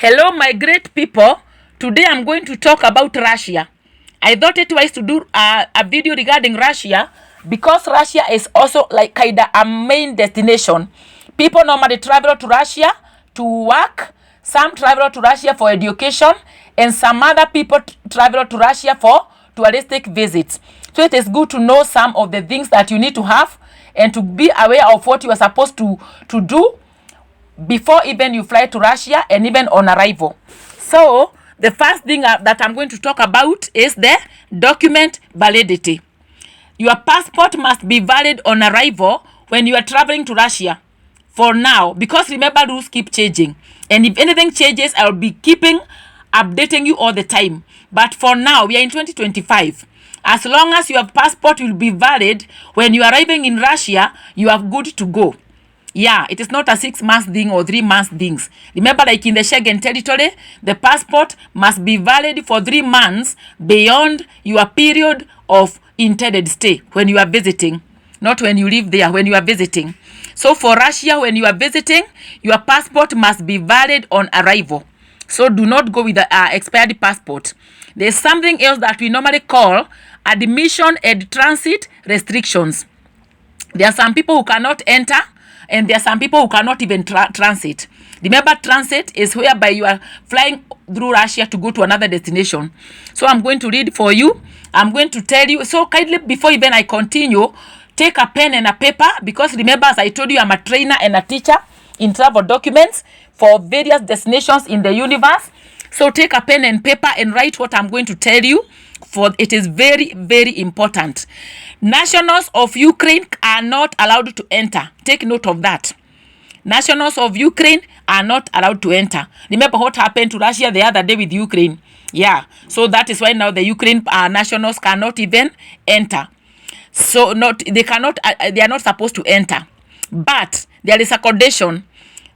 Hello, my great people. Today I'm going to talk about Russia. I thought it wise to do a video regarding Russia because Russia is also like kind of a main destination. People normally travel to Russia to work. Some travel to Russia for education, and some other people travel to Russia for touristic visits. So it is good to know some of the things that you need to have and to be aware of what you are supposed to do before even you fly to Russia and even on arrival. So the first thing that I'm going to talk about is the document validity. Your passport must be valid on arrival when you are traveling to Russia for now, because remember, rules keep changing, and if anything changes, I'll be keeping updating you all the time. But for now, we are in 2025. As long as your passport will be valid when you are arriving in Russia, you are good to go. Yeah, it is not a 6 month thing or 3 month things. Remember, like in the Schengen territory, the passport must be valid for 3 months beyond your period of intended stay when you are visiting, not when you live there, when you are visiting. So for Russia, when you are visiting, your passport must be valid on arrival. So do not go with the expired passport. There's something else that we normally call admission and transit restrictions. There are some people who cannot enter, and there are some people who cannot even transit. Remember, transit is whereby you are flying through Russia to go to another destination. So I'm going to read for you. I'm going to tell you. So kindly, before even I continue, take a pen and a paper, because remember, as I told you, I'm a trainer and a teacher in travel documents for various destinations in the universe. So take a pen and paper and write what I'm going to tell you, for it is very, very important. Nationals of Ukraine are not allowed to enter. Take note of that. Nationals of Ukraine are not allowed to enter. Remember what happened to Russia the other day with Ukraine. Yeah, so that is why now the Ukraine nationals cannot even enter. So they are not supposed to enter. But there is a condition.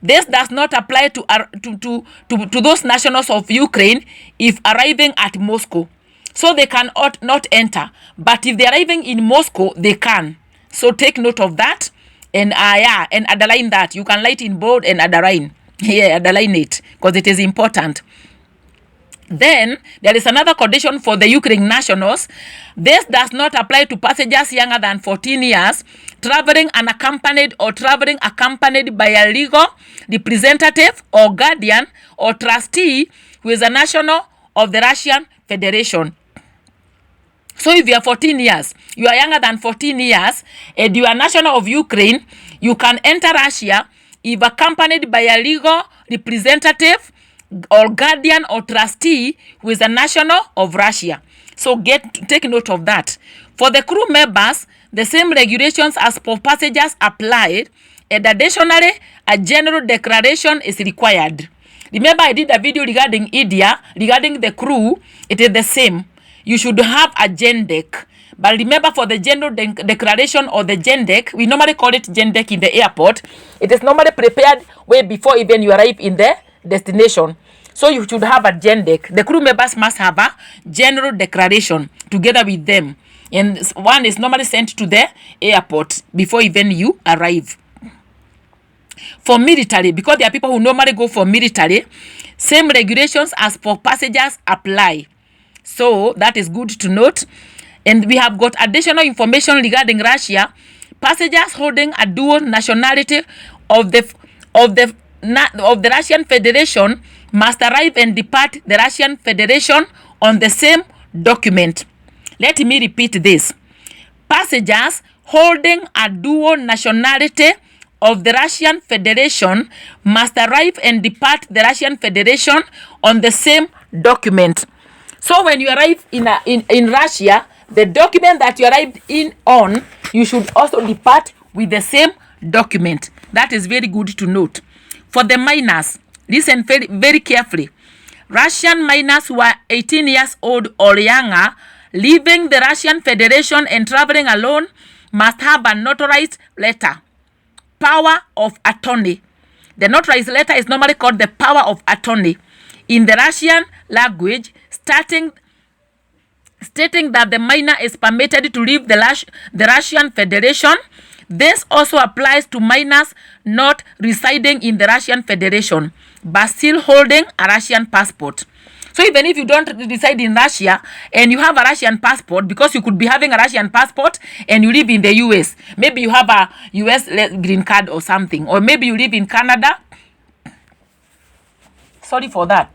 This does not apply to those nationals of Ukraine if arriving at Moscow. So they cannot not enter. But if they're arriving in Moscow, they can. So take note of that. And and underline that. You can write in bold and underline. Yeah, underline it, because it is important. Then there is another condition for the Ukraine nationals. This does not apply to passengers younger than 14 years, traveling unaccompanied or traveling accompanied by a legal representative or guardian or trustee who is a national of the Russian Federation. So if you are 14 years, you are younger than 14 years, and you are national of Ukraine, you can enter Russia if accompanied by a legal representative or guardian or trustee who is a national of Russia. So take note of that. For the crew members, the same regulations as for passengers applied, and additionally, a general declaration is required. Remember, I did a video regarding India, regarding the crew. It is the same. You should have a GenDec. But remember, for the general declaration or the GenDec, we normally call it GenDec in the airport. It is normally prepared way before even you arrive in the destination. So you should have a GenDec. The crew members must have a general declaration together with them. And one is normally sent to the airport before even you arrive. For military, because there are people who normally go for military, same regulations as for passengers apply. So that is good to note. And we have got additional information regarding Russia. Passengers holding a dual nationality of the Russian Federation must arrive and depart the Russian Federation on the same document. Let me repeat this. Passengers holding a dual nationality of the Russian Federation must arrive and depart the Russian Federation on the same document. So when you arrive in Russia, the document that you arrived on, you should also depart with the same document. That is very good to note. For the minors, listen very, very carefully. Russian minors who are 18 years old or younger, leaving the Russian Federation and traveling alone, must have a notarized letter, power of attorney. The notarized letter is normally called the power of attorney in the Russian language, stating that the minor is permitted to leave the Russian Federation. This also applies to minors not residing in the Russian Federation. but still holding a Russian passport. So even if you don't reside in Russia and you have a Russian passport, because you could be having a Russian passport and you live in the US, maybe you have a US green card or something, or maybe you live in Canada. Sorry for that.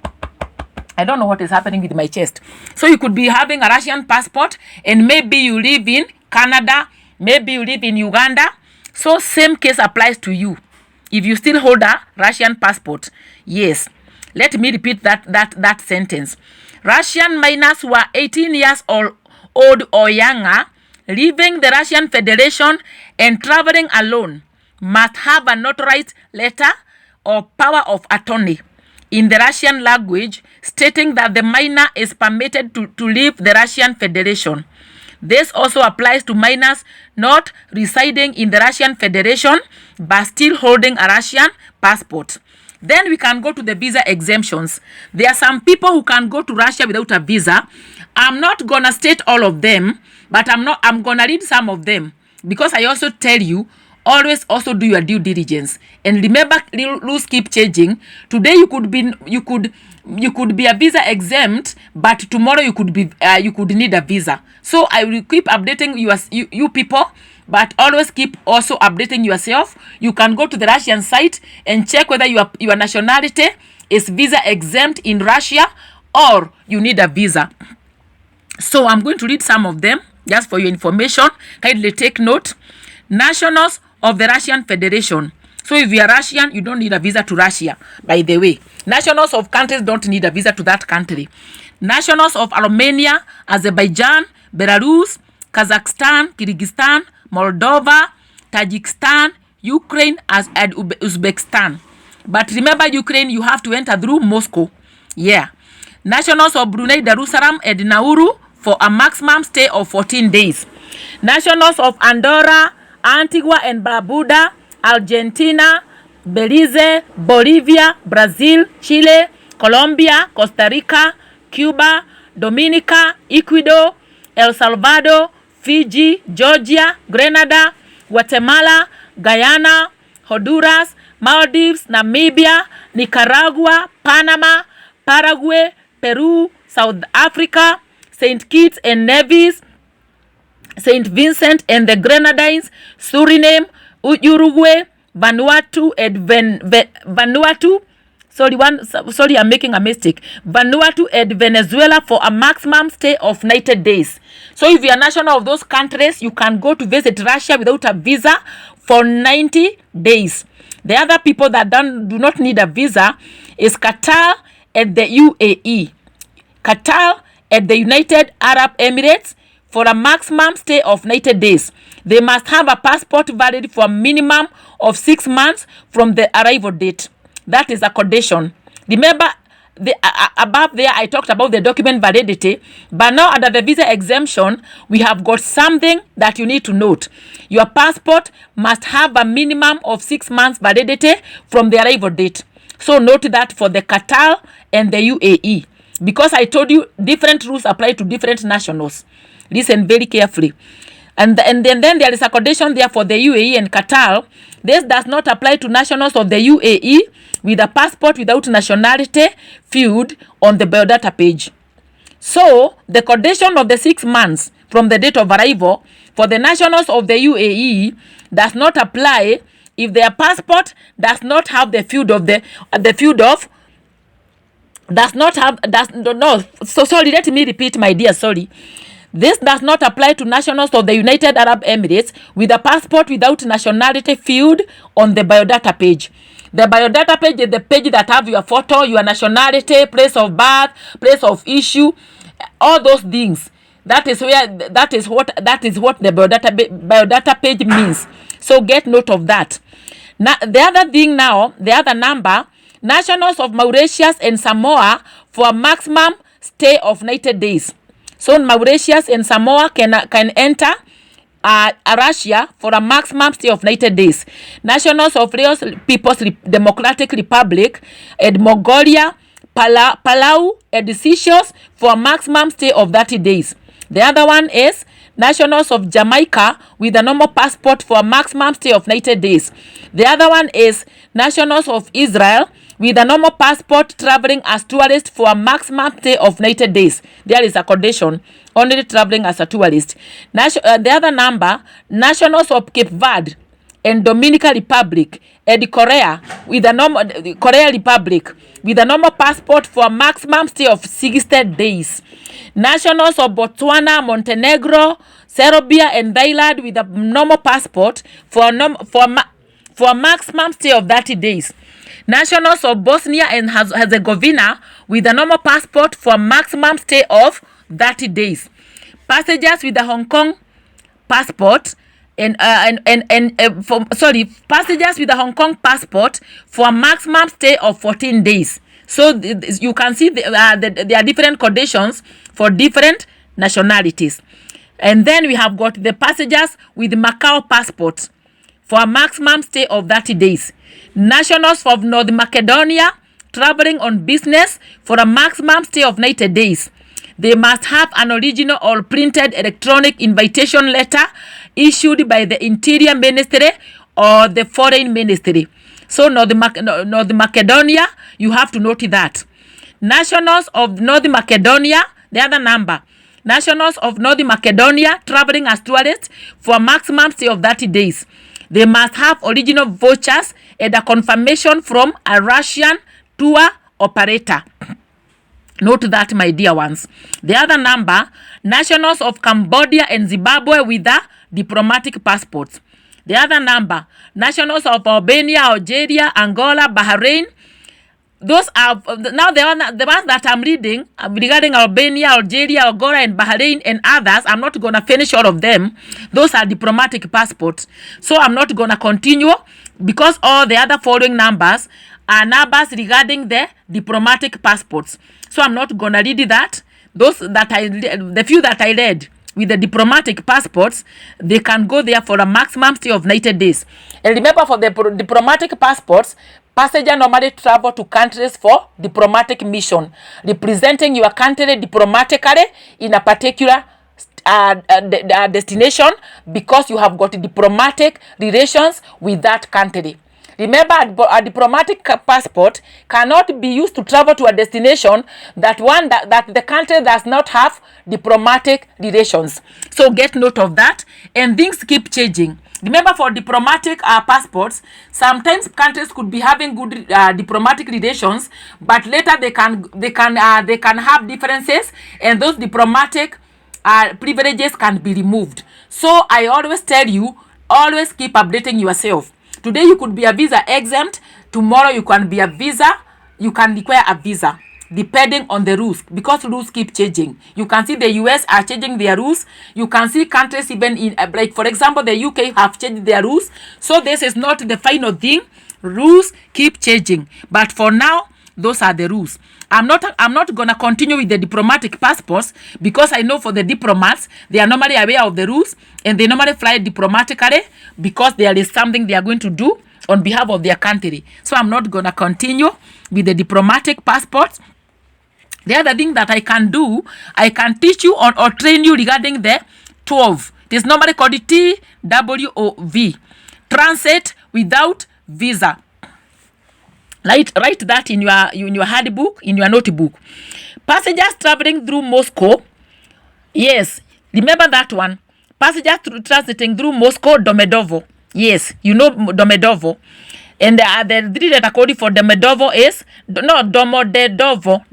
I don't know what is happening with my chest. So you could be having a Russian passport and maybe you live in Canada, maybe you live in Uganda. So same case applies to you if you still hold a Russian passport. Yes. Let me repeat that sentence. Russian minors who are 18 years old or younger, leaving the Russian Federation and traveling alone, must have a notarized letter or power of attorney in the Russian language stating that the minor is permitted to leave the Russian Federation. This also applies to minors not residing in the Russian Federation but still holding a Russian passport. Then we can go to the visa exemptions. There are some people who can go to Russia without a visa. I'm not gonna state all of them, but I'm gonna read some of them, because I also tell you, always also do your due diligence. And remember, rules keep changing. Today you could be a visa exempt, but tomorrow you could need a visa. So I will keep updating you people, but always keep also updating yourself. You can go to the Russian site and check whether your nationality is visa exempt in Russia or you need a visa. So I'm going to read some of them just for your information. Kindly take note. Nationals of the Russian Federation. So if you are Russian, you don't need a visa to Russia, by the way. Nationals of countries don't need a visa to that country. Nationals of Armenia, Azerbaijan, Belarus, Kazakhstan, Kyrgyzstan, Moldova, Tajikistan, Ukraine, and Uzbekistan. But remember, Ukraine, you have to enter through Moscow. Yeah. Nationals of Brunei, Darussalam, and Nauru for a maximum stay of 14 days. Nationals of Andorra, Antigua and Barbuda, Argentina, Belize, Bolivia, Brazil, Chile, Colombia, Costa Rica, Cuba, Dominica, Ecuador, El Salvador, Fiji, Georgia, Grenada, Guatemala, Guyana, Honduras, Maldives, Namibia, Nicaragua, Panama, Paraguay, Peru, South Africa, St. Kitts and Nevis, St. Vincent and the Grenadines, Suriname, Uruguay, Vanuatu and Vanuatu. Sorry, I'm making a mistake. Vanuatu and Venezuela for a maximum stay of 90 days. So if you are national of those countries, you can go to visit Russia without a visa for 90 days. The other people that do not need a visa is Qatar and the UAE. Qatar and the United Arab Emirates for a maximum stay of 90 days. They must have a passport valid for a minimum of 6 months from the arrival date. That is a condition. Remember, above there I talked about the document validity, but now under the visa exemption, we have got something that you need to note. Your passport must have a minimum of 6 months validity from the arrival date. So note that for the Qatar and the UAE, because I told you different rules apply to different nationals. Listen very carefully. And then there is a condition there for the UAE and Qatar. This does not apply to nationals of the UAE with a passport without nationality field on the biodata page. So the condition of the 6 months from the date of arrival for the nationals of the UAE does not apply if their passport does not have the field of sorry, let me repeat, my dear, sorry. This does not apply to nationals of the United Arab Emirates with a passport without nationality field on the biodata page. The biodata page is the page that have your photo, your nationality, place of birth, place of issue, all those things. That is what the biodata page means. So get note of that. Now, the other number, nationals of Mauritius and Samoa for a maximum stay of 90 days. So Mauritius and Samoa can enter Russia for a maximum stay of 90 days. Nationals of Laos People's Democratic Republic and Mongolia, Palau and Seychelles for a maximum stay of 30 days. The other one is nationals of Jamaica with a normal passport for a maximum stay of 90 days. The other one is nationals of Israel with a normal passport traveling as tourist for a maximum stay of 90 days. There is a condition, only traveling as a tourist. The other number, nationals of Cape Verde and Dominican Republic and Korea with a normal Korea Republic with a normal passport for a maximum stay of 60 days. Nationals of Botswana, Montenegro, Serbia and Thailand with a normal passport for a maximum stay of 30 days. Nationals of Bosnia and Herzegovina with a normal passport for a maximum stay of 30 days. Passengers with a Hong Kong passport passengers with a Hong Kong passport for a maximum stay of 14 days. So you can see there are different conditions for different nationalities. And then we have got the passengers with Macau passport for a maximum stay of 30 days. Nationals of North Macedonia traveling on business for a maximum stay of 90 days. They must have an original or printed electronic invitation letter issued by the Interior Ministry or the Foreign Ministry. So North Macedonia, you have to note that. Nationals of North Macedonia, the other number. Nationals of North Macedonia traveling as tourists for a maximum stay of 30 days. They must have original vouchers and a confirmation from a Russian tour operator. Note that, my dear ones. The other number, nationals of Cambodia and Zimbabwe with the diplomatic passports. The other number, nationals of Albania, Algeria, Angola, Bahrain. Those are now the ones that I'm reading regarding Albania, Algeria, Angola, and Bahrain and others. I'm not going to finish all of them. Those are diplomatic passports. So I'm not going to continue because all the other following numbers are numbers regarding the diplomatic passports. So I'm not going to read that. Those that the few that I read with the diplomatic passports, they can go there for a maximum stay of 90 days. And remember, for the diplomatic passports, passengers normally travel to countries for diplomatic mission, representing your country diplomatically in a particular destination because you have got diplomatic relations with that country. Remember, a diplomatic passport cannot be used to travel to a destination that the country does not have diplomatic relations. So get note of that, and things keep changing. Remember, for diplomatic passports, sometimes countries could be having good diplomatic relations, but later they can have differences, and those diplomatic privileges can be removed. So I always tell you, always keep updating yourself. Today you could be a visa exempt. Tomorrow you can be a visa. You can require a visa depending on the rules, because rules keep changing. You can see the US are changing their rules. You can see countries even in like, for example, the UK have changed their rules. So this is not the final thing. Rules keep changing. But for now, those are the rules. I'm not gonna continue with the diplomatic passports because I know for the diplomats, they are normally aware of the rules and they normally fly diplomatically because there is something they are going to do on behalf of their country. So I'm not gonna continue with the diplomatic passports. The other thing that I can do, I can teach you or train you regarding the 12. It is normally called TWOV, transit without visa. Write that in your handbook, in your notebook. Passengers traveling through Moscow. Yes, remember that one. Passengers transiting through Moscow, Domodedovo. Yes, you know Domodedovo. And the three letter code for Domodedovo is Domodedovo.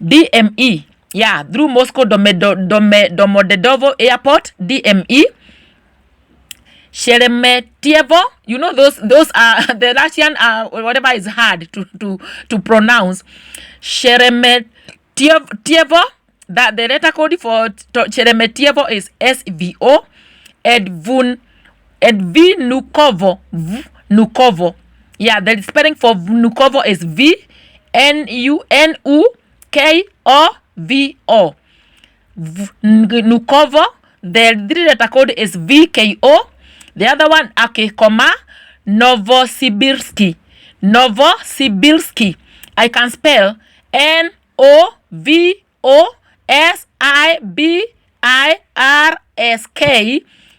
DME. Yeah, through Moscow, Domodedovo Airport, DME. Sheremetyevo, you know those are the Russian whatever is hard to pronounce. Sheremetyevo, that the letter code for Sheremetyevo is SVO. Vnukovo. Yeah, the spelling for Vnukovo is VNUNUKOVO. Vnukovo. The three letter code is VKO. The other one, Novosibirsk. Novosibirsk. I can spell NOVOSIBIRSK.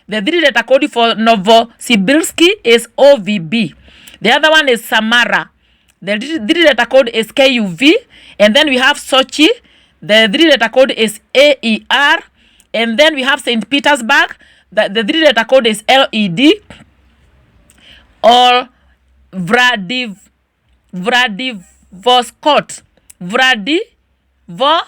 The three letter code for Novosibirsk is OVB. The other one is Samara. The three-letter code is KUV. And then we have Sochi. The three-letter code is AER. And then we have St. Petersburg. The three-letter code is LED. Or Vladivostok. Vladivostok.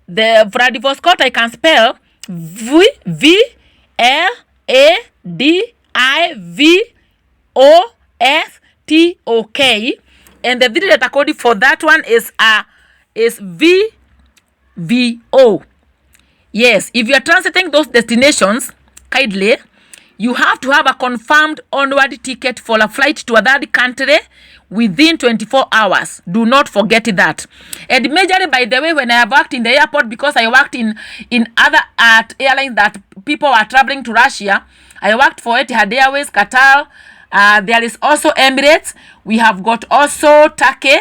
The Vladivostok I can spell VLADIVOSTOK. And the three-letter code for that one is VVO. Yes, if you are transiting those destinations, kindly, you have to have a confirmed onward ticket for a flight to a third country within 24 hours. Do not forget that. And majorly, by the way, when I have worked in the airport, because I worked in other airlines that people are traveling to Russia, I worked for Etihad Airways, Qatar. There is also Emirates. We have got also Turkey.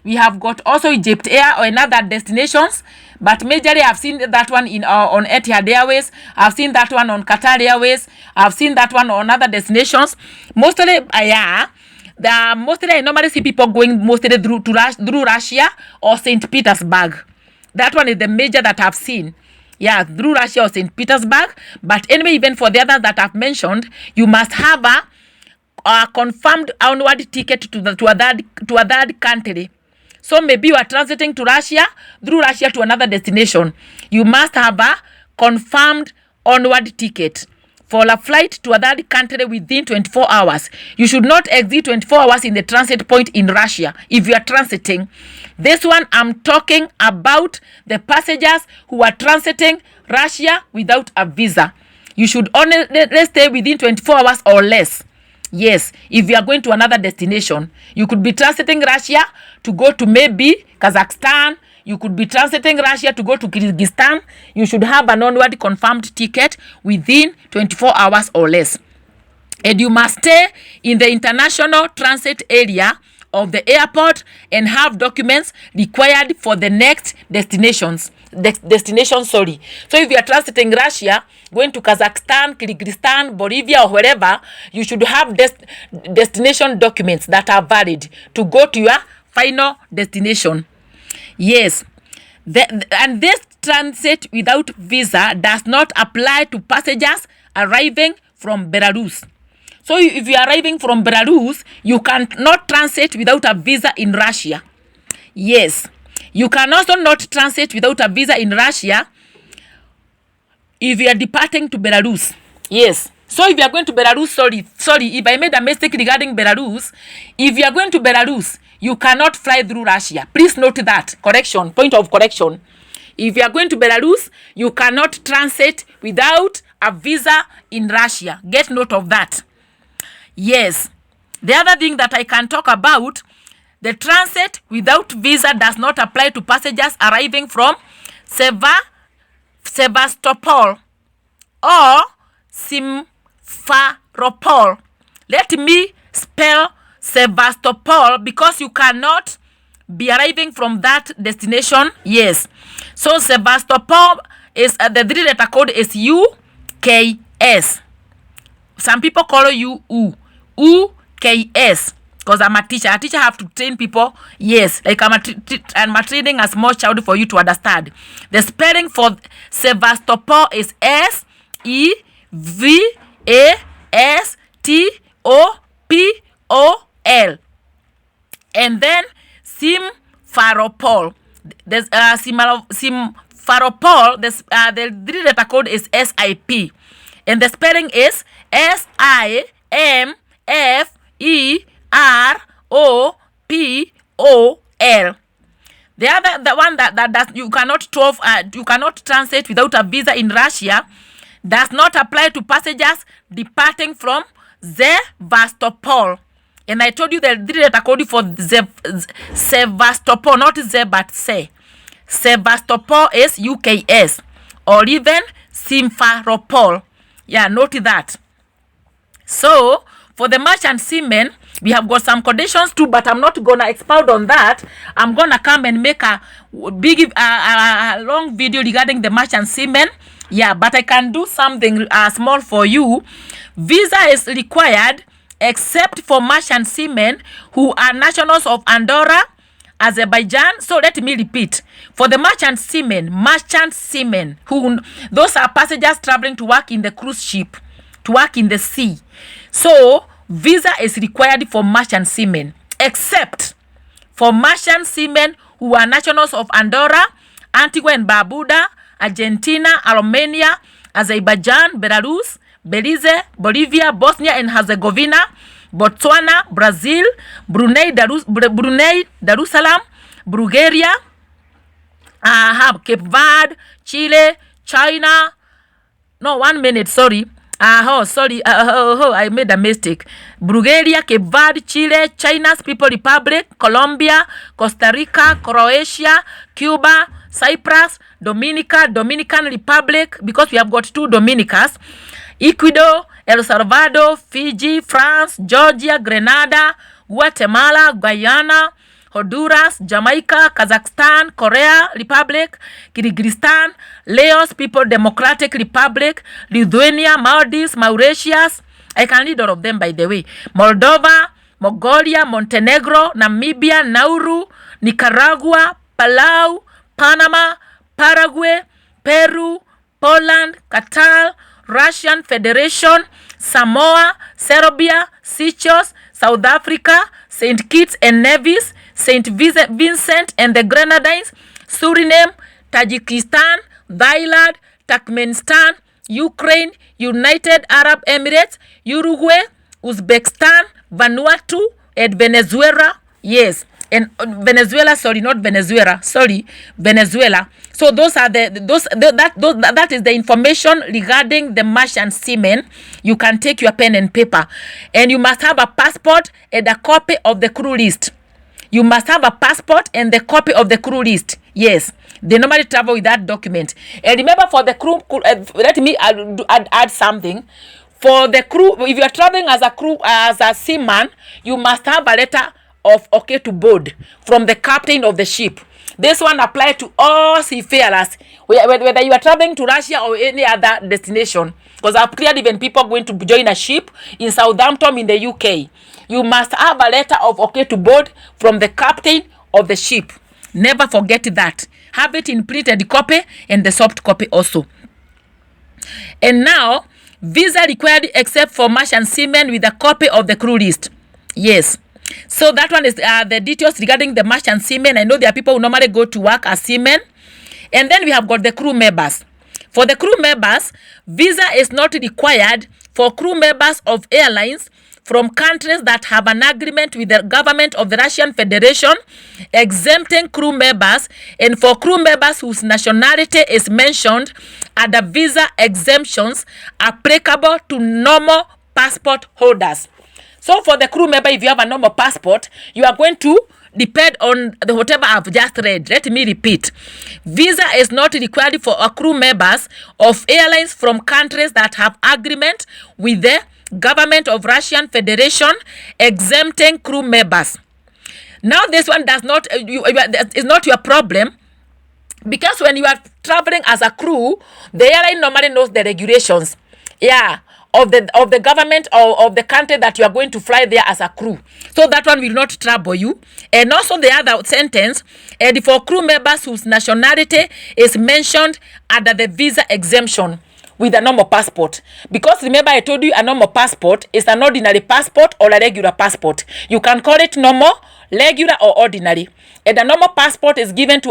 We have got also Egypt Air or another destinations. But majorly, I've seen that one on Etihad Airways. I've seen that one on Qatar Airways. I've seen that one on other destinations. Mostly, I normally see people going mostly through Russia or St. Petersburg. That one is the major that I've seen. Yeah, through Russia or St. Petersburg. But anyway, even for the others that I've mentioned, you must have a confirmed onward ticket to a third country. So maybe you are transiting to Russia, through Russia to another destination. You must have a confirmed onward ticket for a flight to a third country within 24 hours. You should not exceed 24 hours in the transit point in Russia if you are transiting. This one, I'm talking about the passengers who are transiting Russia without a visa. You should only stay within 24 hours or less. Yes, if you are going to another destination, you could be transiting Russia to go to maybe Kazakhstan. You could be transiting Russia to go to Kyrgyzstan. You should have an onward confirmed ticket within 24 hours or less. And you must stay in the international transit area of the airport and have documents required for the next destination. So if you are transiting Russia, going to Kazakhstan, Kyrgyzstan, Bolivia, or wherever, you should have destination documents that are valid to go to your final destination. Yes, and this transit without visa does not apply to passengers arriving from Belarus. So if you are arriving from Belarus, you cannot transit without a visa in Russia. Yes, you can also not transit without a visa in Russia if you are departing to Belarus. Yes. So if you are going to Belarus, sorry, if I made a mistake regarding Belarus, if you are going to Belarus, you cannot fly through Russia. Please note that. Correction, point of correction. If you are going to Belarus, you cannot transit without a visa in Russia. Get note of that. Yes. The other thing that I can talk about, the transit without visa does not apply to passengers arriving from Sevastopol or Simferopol. Let me spell Sevastopol because you cannot be arriving from that destination. Yes. So Sevastopol is the three-letter code is UKS. Some people call you UKS because I'm a teacher. A teacher have to train people. Yes, like I'm training a small child for you to understand. The spelling for Sevastopol is SEVASTOPOL. And then Simferopol. There's Simferopol. The three-letter code is SIP. And the spelling is SIMFEROPOL. The one that you cannot transit without a visa in Russia does not apply to passengers departing from Sevastopol. And I told you the three-letter code for Sevastopol, not Z but Se. Sevastopol is UKS or even Simferopol. Yeah, note that. So, for the merchant seamen, we have got some conditions too, but I'm not going to expound on that. I'm going to come and make a big, long video regarding the merchant seamen. Yeah, but I can do something small for you. Visa is required except for merchant seamen who are nationals of Andorra, Azerbaijan. So let me repeat. For the merchant seamen, who, those are passengers traveling to work in the cruise ship, to work in the sea. So visa is required for merchant seamen, except for merchant seamen who are nationals of Andorra, Antigua and Barbuda, Argentina, Armenia, Azerbaijan, Belarus, Belize, Bolivia, Bosnia and Herzegovina, Botswana, Brazil, Brunei, Darussalam, Bulgaria, Cape Verde, Chile, China. No, 1 minute, sorry. I made a mistake. Bulgaria, Cape Verde, Chile, China's People Republic, Colombia, Costa Rica, Croatia, Cuba, Cyprus, Dominican Republic, because we have got 2 Dominicas, Ecuador, El Salvador, Fiji, France, Georgia, Grenada, Guatemala, Guyana, Honduras, Jamaica, Kazakhstan, Korea Republic, Kyrgyzstan, Laos People Democratic Republic, Lithuania, Maldives, Mauritius. I can read all of them, by the way. Moldova, Mongolia, Montenegro, Namibia, Nauru, Nicaragua, Palau, Panama, Paraguay, Peru, Poland, Qatar, Russian Federation, Samoa, Serbia, Seychelles, South Africa, St. Kitts and Nevis, St. Vincent and the Grenadines, Suriname, Tajikistan, Thailand, Turkmenistan, Ukraine, United Arab Emirates, Uruguay, Uzbekistan, Vanuatu, and Venezuela. Yes, and Venezuela, sorry, not Venezuela, sorry, Venezuela. So those are that is the information regarding the merchant seamen. You can take your pen and paper, and you must have a passport and a copy of the crew list. You must have a passport and the copy of the crew list. Yes, they normally travel with that document. And remember, for the crew, let me add something. For the crew, if you are traveling as a crew, as a seaman, you must have a letter of okay to board from the captain of the ship. This one applies to all seafarers, whether you are traveling to Russia or any other destination. Because I've cleared even people going to join a ship in Southampton in the UK. You must have a letter of okay to board from the captain of the ship. Never forget that. Have it in printed copy and the soft copy also. And now, visa required except for merchant seamen with a copy of the crew list. Yes. So that one is the details regarding the merchant seamen. I know there are people who normally go to work as seamen. And then we have got the crew members. For the crew members, visa is not required for crew members of airlines from countries that have an agreement with the government of the Russian Federation, exempting crew members, and for crew members whose nationality is mentioned are the visa exemptions applicable to normal passport holders. So for the crew member, if you have a normal passport, you are going to depend on the whatever I've just read. Let me repeat. Visa is not required for crew members of airlines from countries that have agreement with the government of Russian Federation, exempting crew members. Now this one does not is not your problem, because when you are traveling as a crew, the airline normally knows the regulations. Yeah. Of the government or of the country that you are going to fly there as a crew. So that one will not trouble you. And also the other sentence, and for crew members whose nationality is mentioned under the visa exemption with a normal passport. Because remember, I told you a normal passport is an ordinary passport or a regular passport. You can call it normal, regular or ordinary. And a normal passport is given to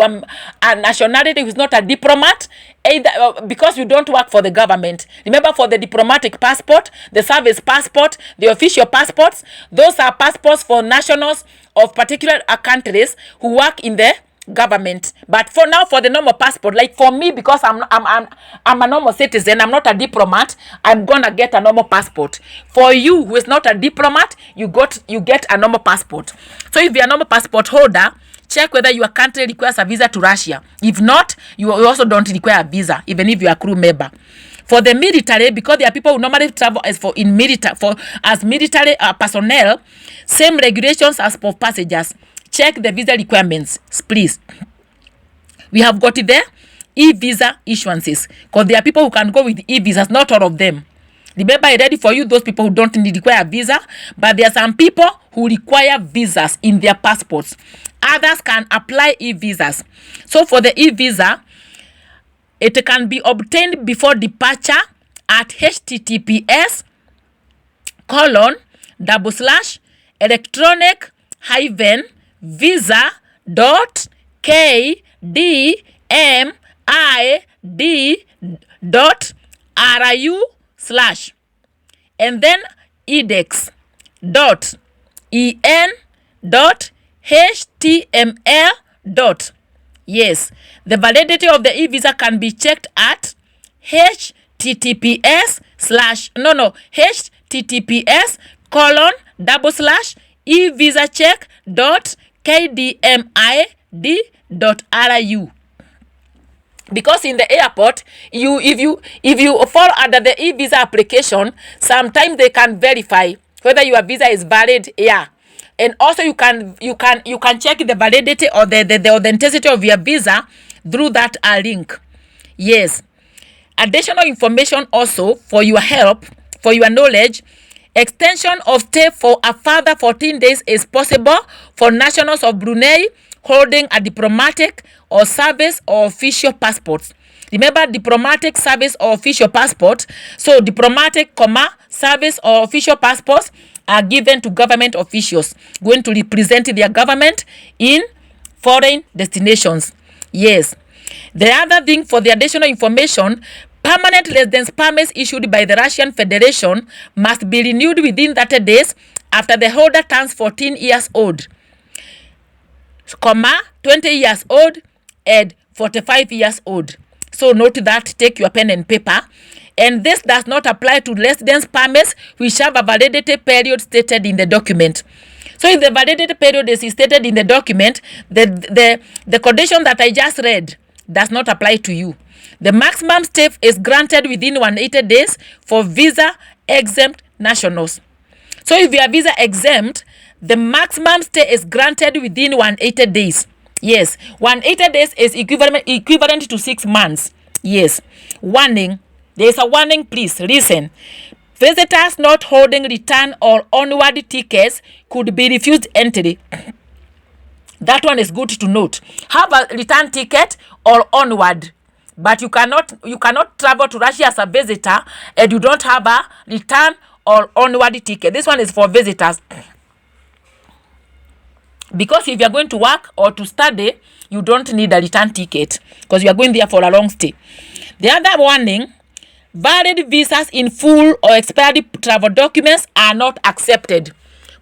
a nationality who is not a diplomat, either because you don't work for the government. Remember, for the diplomatic passport, the service passport, the official passports, those are passports for nationals of particular countries who work in the government. But for now, for the normal passport, like for me, because I'm a normal citizen, I'm not a diplomat, I'm gonna get a normal passport. For you who is not a diplomat, you get a normal passport. So if you're a normal passport holder, check whether your country requires a visa to Russia. If not, you also don't require a visa, even if you are a crew member. For the military, because there are people who normally travel as military personnel, same regulations as for passengers. Check the visa requirements, please. We have got it there. E-visa issuances. Because there are people who can go with e-visas, not all of them. Remember, I read it for you those people who don't require a visa, but there are some people who require visas in their passports. Others can apply e-visas. So for the e-visa, it can be obtained before departure at https://electronic-visa.kdmid.ru/ and then edex.en.html. Yes, the validity of the e-visa can be checked at https://evisacheck.kdmid.ru. Because in the airport, if you fall under the e-visa application, sometimes they can verify whether your visa is valid. Yeah, and also you can check the validity or the authenticity of your visa through that link. Yes. Additional information also for your help, for your knowledge, extension of stay for a further 14 days is possible for nationals of Brunei holding a diplomatic or service or official passports. Remember, diplomatic, service or official passport. So diplomatic, service or official passports are given to government officials going to represent their government in foreign destinations. Yes. The other thing for the additional information, permanent residence permits issued by the Russian Federation must be renewed within 30 days after the holder turns 14 years old, 20 years old, and 45 years old. So note that, take your pen and paper. And this does not apply to residence permits which have a validity period stated in the document. So if the validity period is stated in the document, the condition that I just read does not apply to you. The maximum stay is granted within 180 days for visa exempt nationals. So if you are visa exempt, the maximum stay is granted within 180 days. Yes, 180 days is equivalent to 6 months. Yes. Warning. There is a warning, please listen. Visitors not holding return or onward tickets could be refused entry. That one is good to note. Have a return ticket or onward, but you cannot travel to Russia as a visitor and you don't have a return or onward ticket. This one is for visitors. Because if you are going to work or to study, you don't need a return ticket because you are going there for a long stay. The other warning, valid visas in full or expired travel documents are not accepted.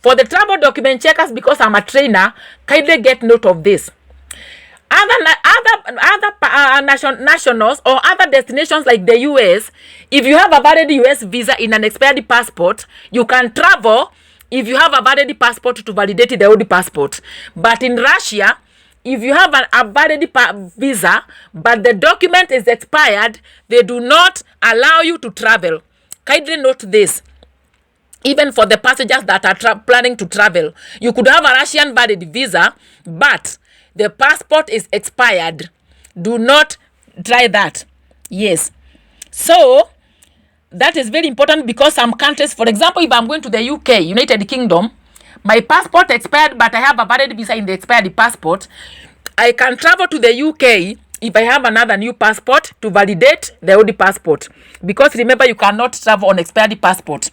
For the travel document checkers, because I'm a trainer, kindly get note of this. Other nationals or other destinations like the US, if you have a valid US visa in an expired passport, you can travel if you have a valid passport to validate the old passport. But in Russia, if you have a valid visa, but the document is expired, they do not allow you to travel. Kindly note this. Even for the passengers that are planning to travel, you could have a Russian valid visa, but the passport is expired. Do not try that. Yes. So that is very important because some countries, for example, if I'm going to the UK, United Kingdom, my passport expired, but I have a valid visa in the expired passport. I can travel to the UK if I have another new passport to validate the old passport. Because remember, you cannot travel on expired passport.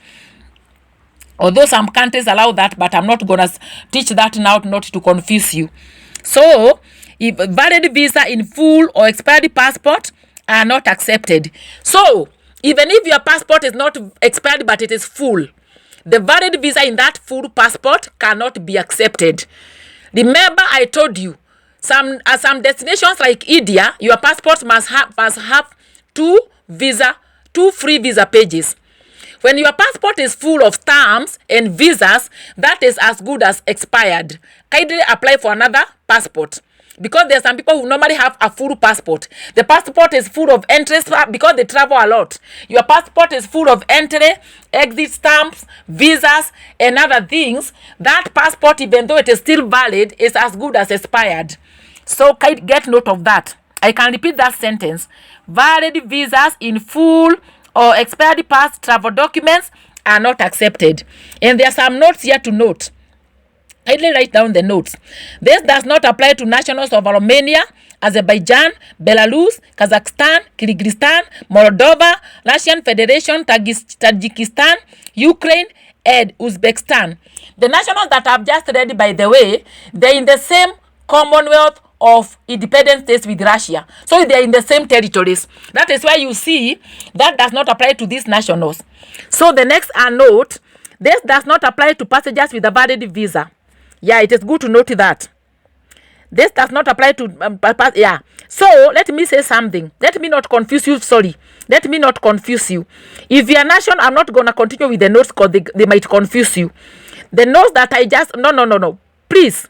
Although some countries allow that, but I'm not going to teach that now not to confuse you. So, if valid visa in full or expired passport are not accepted. So, even if your passport is not expired but it is full, the valid visa in that full passport cannot be accepted. Remember, I told you, some destinations like India, your passport must have two free visa pages. When your passport is full of stamps and visas, that is as good as expired. Kindly apply for another passport. Because there are some people who normally have a full passport. The passport is full of entries because they travel a lot. Your passport is full of entry, exit stamps, visas, and other things. That passport, even though it is still valid, is as good as expired. So get note of that. I can repeat that sentence. Valid visas in full or expired past travel documents are not accepted. And there are some notes here to note. Kindly write down the notes. This does not apply to nationals of Romania, Azerbaijan, Belarus, Kazakhstan, Kyrgyzstan, Moldova, Russian Federation, Tajikistan, Ukraine, and Uzbekistan. The nationals that I've just read, by the way, they're in the same Commonwealth of independent states with Russia. So they're in the same territories. That is why you see that does not apply to these nationals. So the next note, this does not apply to passengers with a valid visa. Yeah, it is good to note that. This does not apply to, yeah. So, let me say something. Let me not confuse you, sorry. Let me not confuse you. If you are nation, I'm not going to continue with the notes because they might confuse you. The notes that I just, no. Please,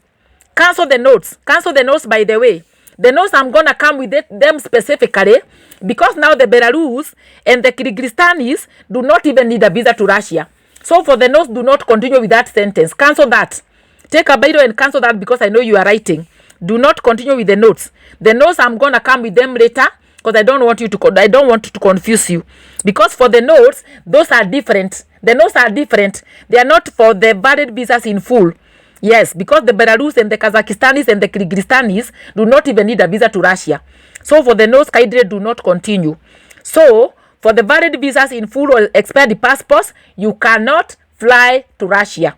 cancel the notes. Cancel the notes, by the way. The notes I'm going to come with them specifically because now the Belarus and the Kyrgyzstanis do not even need a visa to Russia. So, for the notes, do not continue with that sentence. Cancel that. Take a Bible and cancel that because I know you are writing. Do not continue with the notes. The notes I'm gonna come with them later because I don't want to confuse you. Because for the notes, those are different. The notes are different. They are not for the valid visas in full. Yes, because the Belarus and the Kazakhstanis and the Kyrgyzstanis do not even need a visa to Russia. So for the notes, kindly do not continue. So for the valid visas in full or expired passports, you cannot fly to Russia.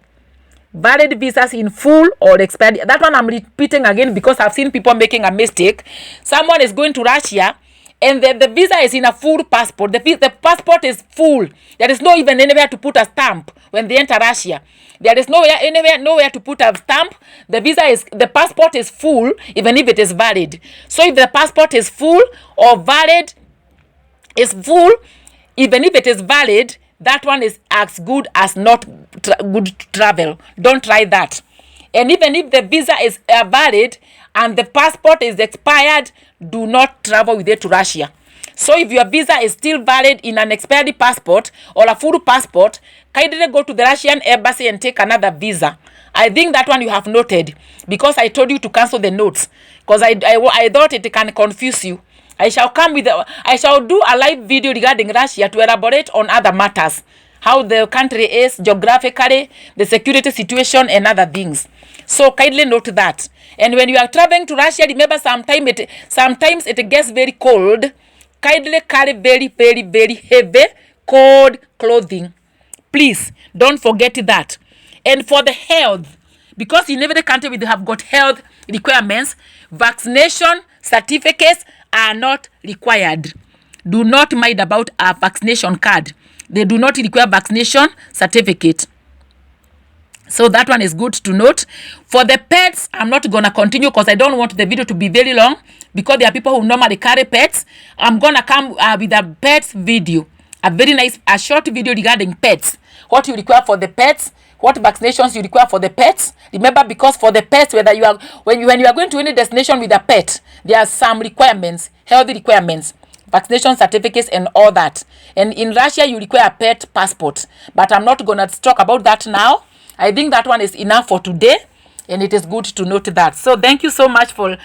Valid visas in full or expired. That one I'm repeating again because I've seen people making a mistake. Someone is going to Russia and the visa is in a full passport. The passport is full. There is no even anywhere to put a stamp when they enter Russia. There is nowhere to put a stamp. The passport is full even if it is valid. So if the passport is full or valid, even if it is valid, that one is as good as not good to travel. Don't try that. And even if the visa is valid and the passport is expired, do not travel with it to Russia. So if your visa is still valid in an expired passport or a full passport, kindly go to the Russian embassy and take another visa. I think that one you have noted because I told you to cancel the notes because I thought it can confuse you. I shall do a live video regarding Russia to elaborate on other matters, how the country is geographically, the security situation, and other things. So kindly note that. And when you are traveling to Russia, remember sometimes it gets very cold. Kindly carry very, very, very heavy, cold clothing. Please don't forget that. And for the health, because in every country we have got health requirements, vaccination certificates are not required. Do not mind about a vaccination card. They do not require vaccination certificate. So that one is good to note. For the pets, I'm not going to continue because I don't want the video to be very long because there are people who normally carry pets. I'm going to come with a pets video. A short video regarding pets. What you require for the pets, what vaccinations you require for the pets. Remember, because for the pets, when you are going to any destination with a pet, there are some requirements, healthy requirements, vaccination certificates and all that. And in Russia, you require a pet passport. But I'm not going to talk about that now. I think that one is enough for today. And it is good to note that. So thank you so much for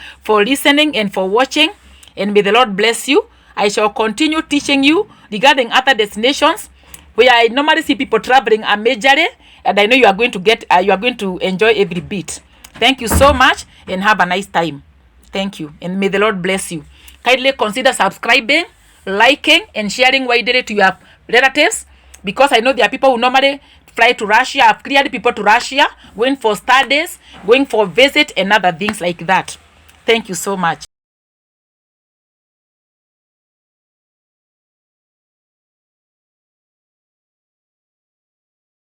listening and for watching. And may the Lord bless you. I shall continue teaching you regarding other destinations where I normally see people traveling majorly, and I know you are going to enjoy every bit. Thank you so much and have a nice time. Thank you and may the Lord bless you. Kindly consider subscribing, liking and sharing widely to your relatives because I know there are people who normally fly to Russia. I've cleared people to Russia going for studies, going for visit and other things like that. Thank you so much.